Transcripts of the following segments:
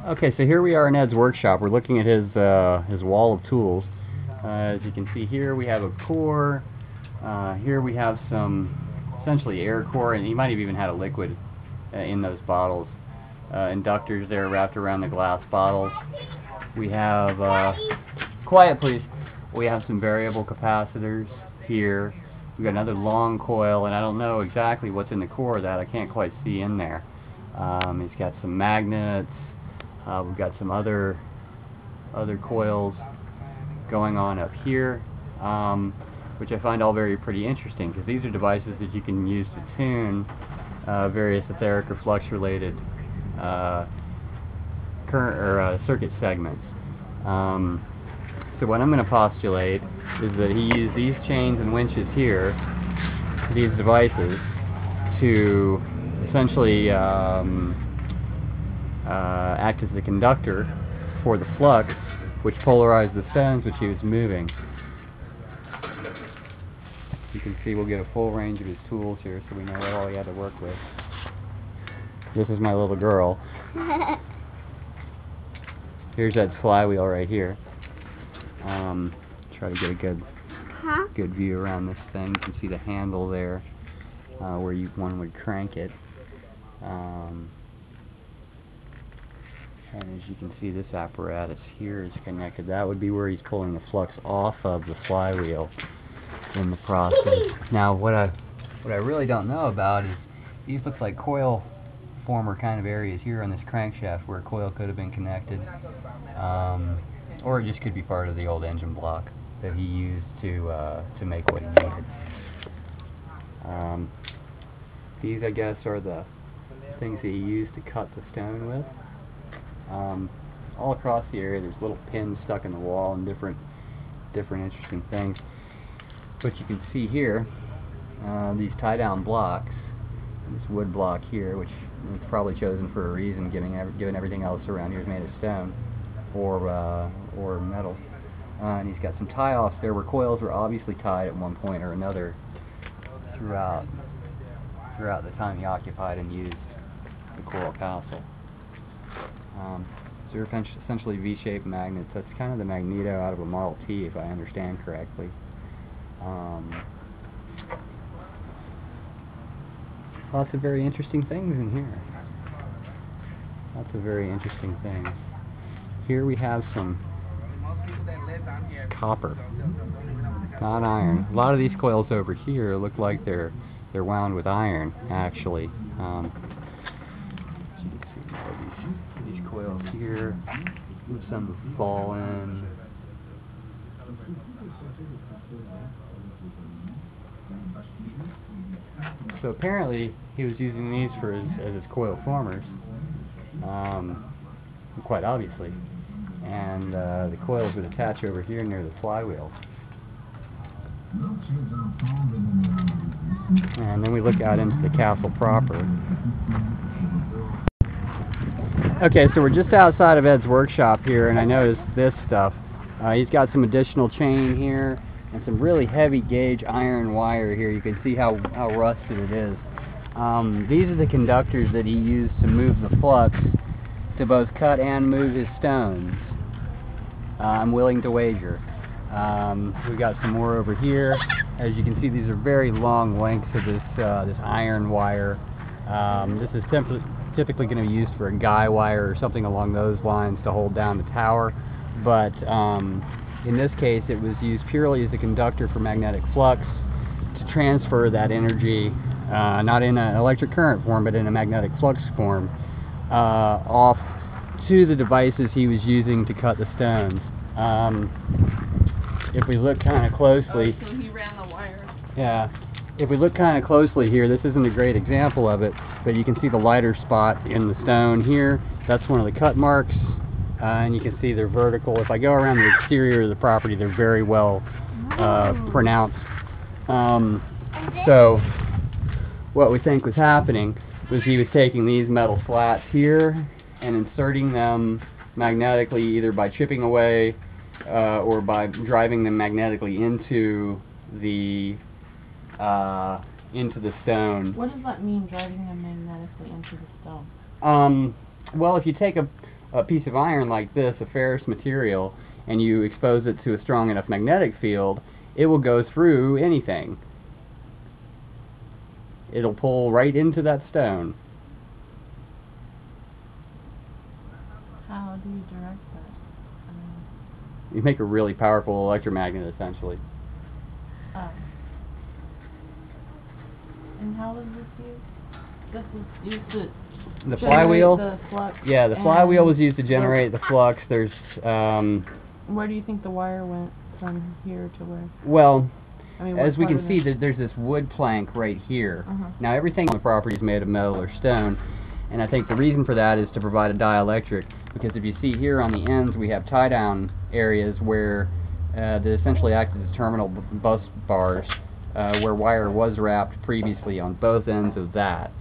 Okay, so here we are in Ed's workshop. We're looking at his wall of tools. As you can see here, we have a core. Here we have some essentially air core, and he might have even had a liquid in those bottles. Inductors there wrapped around the glass bottles. We have quiet, please. We have some variable capacitors here. We've got another long coil, and I don't know exactly what's in the core of that. I can't quite see in there. He's got some magnets. We've got some other coils going on up here, which I find all pretty interesting, because these are devices that you can use to tune various etheric or flux related current or circuit segments. So what I'm going to postulate is that he used these chains and winches here, these devices, to essentially act as the conductor for the flux which polarized the stones which he was moving. You can see we'll get a full range of his tools here, so we know what all he had to work with. This is my little girl. Here's that flywheel right here. Try to get a good view around this thing. You can see the handle there, where one would crank it. And as you can see, this apparatus here is connected. That would be where he's pulling the flux off of the flywheel in the process. Now, what I really don't know about is these look like coil former kind of areas here on this crankshaft where a coil could have been connected, or it just could be part of the old engine block that he used to make what he needed. These, I guess, are the things that he used to cut the stone with. All across the area there's little pins stuck in the wall and different interesting things. But you can see here these tie-down blocks, and this wood block here, which is probably chosen for a reason, given everything else around here is made of stone or metal. And he's got some tie-offs there where coils were obviously tied at one point or another throughout the time he occupied and used the Coral Castle. So they're essentially V-shaped magnets. That's kind of the magneto out of a Model T, if I understand correctly. Lots of very interesting things in here. Lots of very interesting things. Here we have some copper, not iron. A lot of these coils over here look like they're wound with iron, actually. You can see all these coils here. Some have fallen. So apparently he was using these as his coil formers, quite obviously. And the coils would attach over here near the flywheel. And then we look out into the castle proper. Okay, so we're just outside of Ed's workshop here, and I noticed this stuff. He's got some additional chain here and some really heavy gauge iron wire here. You can see how rusted it is. These are the conductors that he used to move the flux to both cut and move his stones. I'm willing to wager. We've got some more over here. As you can see, these are very long lengths of this iron wire. This is typically going to be used for a guy wire or something along those lines to hold down the tower. But in this case, it was used purely as a conductor for magnetic flux to transfer that energy, not in an electric current form, but in a magnetic flux form, off to the devices he was using to cut the stones. If we look kind of closely, so he ran the wires. Yeah. If we look kind of closely here, this isn't a great example of it, but you can see the lighter spot in the stone here. That's one of the cut marks, and you can see they're vertical. If I go around the exterior of the property, they're very well pronounced. So what we think was happening was he was taking these metal slats here and inserting them magnetically, either by chipping away or by driving them magnetically into the stone. What does that mean, driving them magnetically into the stone? Well, if you take a piece of iron like this, a ferrous material, and you expose it to a strong enough magnetic field, it will go through anything. It'll pull right into that stone. How do you direct that? You make a really powerful electromagnet, essentially. Oh. And how was this used? This was used to The flywheel? the flux. Yeah, the flywheel was used to generate the flux. There's, where do you think the wire went from here to where? well, I mean, as we can see, there's this wood plank right here. Now, everything on the property is made of metal or stone, and I think the reason for that is to provide a dielectric, because if you see here on the ends, we have tie-down areas where they essentially act as terminal bus bars, where wire was wrapped previously on both ends of that.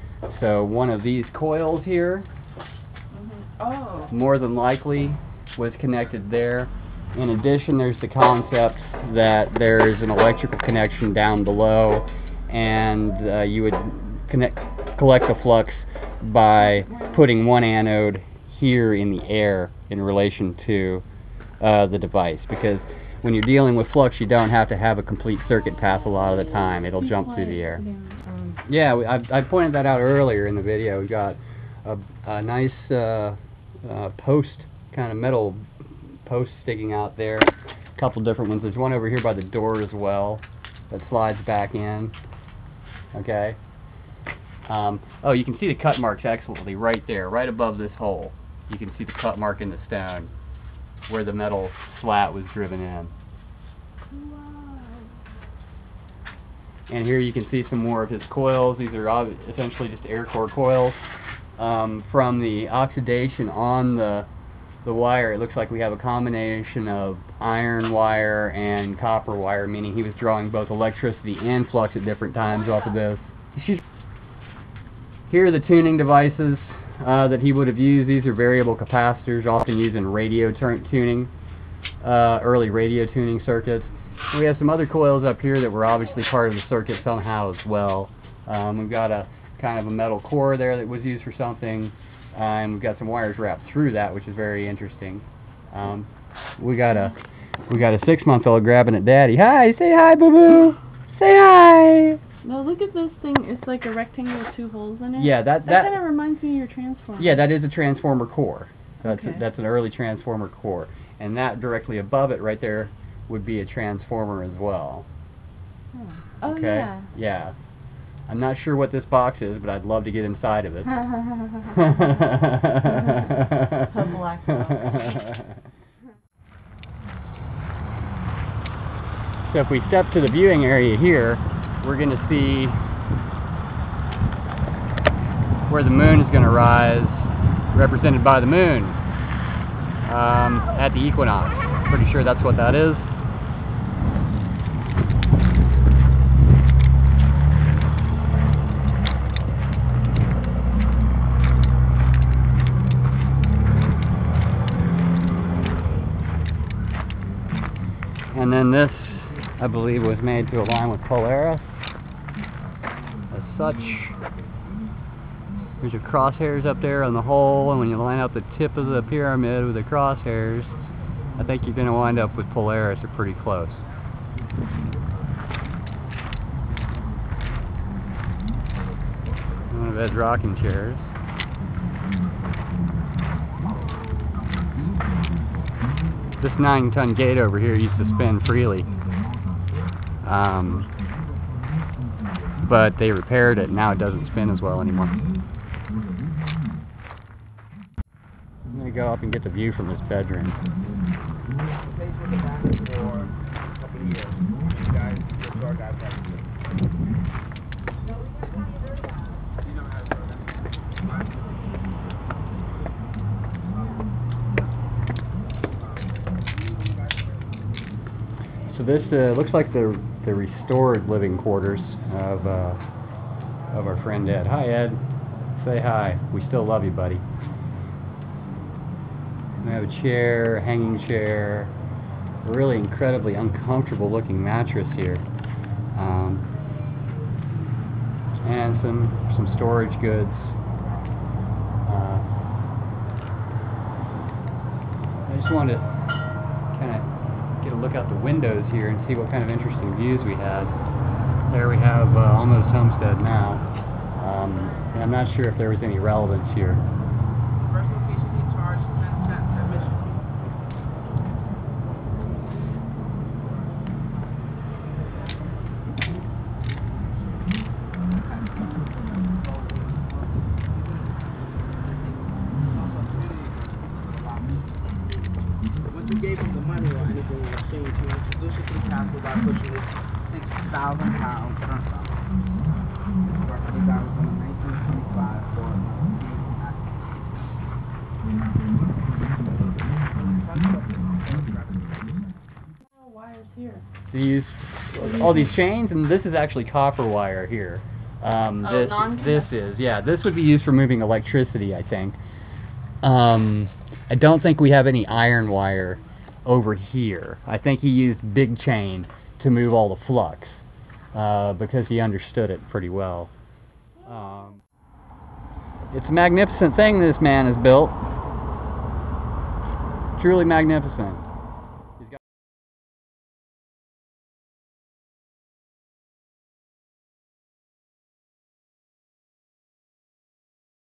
So one of these coils here, more than likely, was connected there. In addition, there's the concept that there's an electrical connection down below, and you would collect the flux by putting one anode here in the air in relation to the device, because when you're dealing with flux, you don't have to have a complete circuit path a lot of the time. It'll jump through the air. Yeah, I pointed that out earlier in the video. We got a nice post, kind of metal post sticking out there. A couple different ones. There's one over here by the door as well that slides back in. Okay. Oh, you can see the cut marks excellently right there, right above this hole. You can see the cut mark in the stone where the metal slat was driven in. And here you can see some more of his coils. These are essentially just air core coils. From the oxidation on the wire, it looks like we have a combination of iron wire and copper wire, meaning he was drawing both electricity and flux at different times off of this. Here are the tuning devices that he would have used. These are variable capacitors, often used in radio tuning, early radio tuning circuits. We have some other coils up here that were obviously part of the circuit somehow as well. We've got a kind of a metal core there that was used for something, and we've got some wires wrapped through that, which is very interesting. We got a 6-month-old grabbing at Daddy. Hi, say hi, boo boo. Say hi. No, look at this thing. It's like a rectangle with 2 holes in it. Yeah, that kind of reminds me of your transformer. Yeah, that is a transformer core. That's okay. That's an early transformer core, and that directly above it, right there, would be a transformer as well. Oh, okay? Yeah. Yeah. I'm not sure what this box is, but I'd love to get inside of it. A black box. So if we step to the viewing area here, we're going to see where the moon is going to rise, represented by the moon at the equinox. Pretty sure that's what that is. And then this, I believe, was made to align with Polaris. As such, there's your crosshairs up there on the hole, and when you line up the tip of the pyramid with the crosshairs, I think you're going to wind up with Polaris or pretty close. One of Ed's rocking chairs. This 9-ton gate over here used to spin freely. But they repaired it, and now it doesn't spin as well anymore. I'm going to go up and get the view from this bedroom. So this looks like the restored living quarters of our friend Ed. Hi, Ed. Say hi. We still love you, buddy. We have a chair, a hanging chair, a really incredibly uncomfortable looking mattress here, and some storage goods. just wanted to kind of get a look out the windows here and see what kind of interesting views we had. There we have almost Homestead now. And I'm not sure if there was any relevance here. First location he charged 10 cents admission fee. Once you gave him the money or anything in exchange, he introduced you to the castle by pushing this 6,000 pound turnstile. Working down from 1925 for Wires here. These, all these chains, and this is actually copper wire here. This is, yeah, this would be used for moving electricity, I think. I don't think we have any iron wire over here. I think he used big chain to move all the flux, because he understood it pretty well. It's a magnificent thing this man has built. Truly magnificent.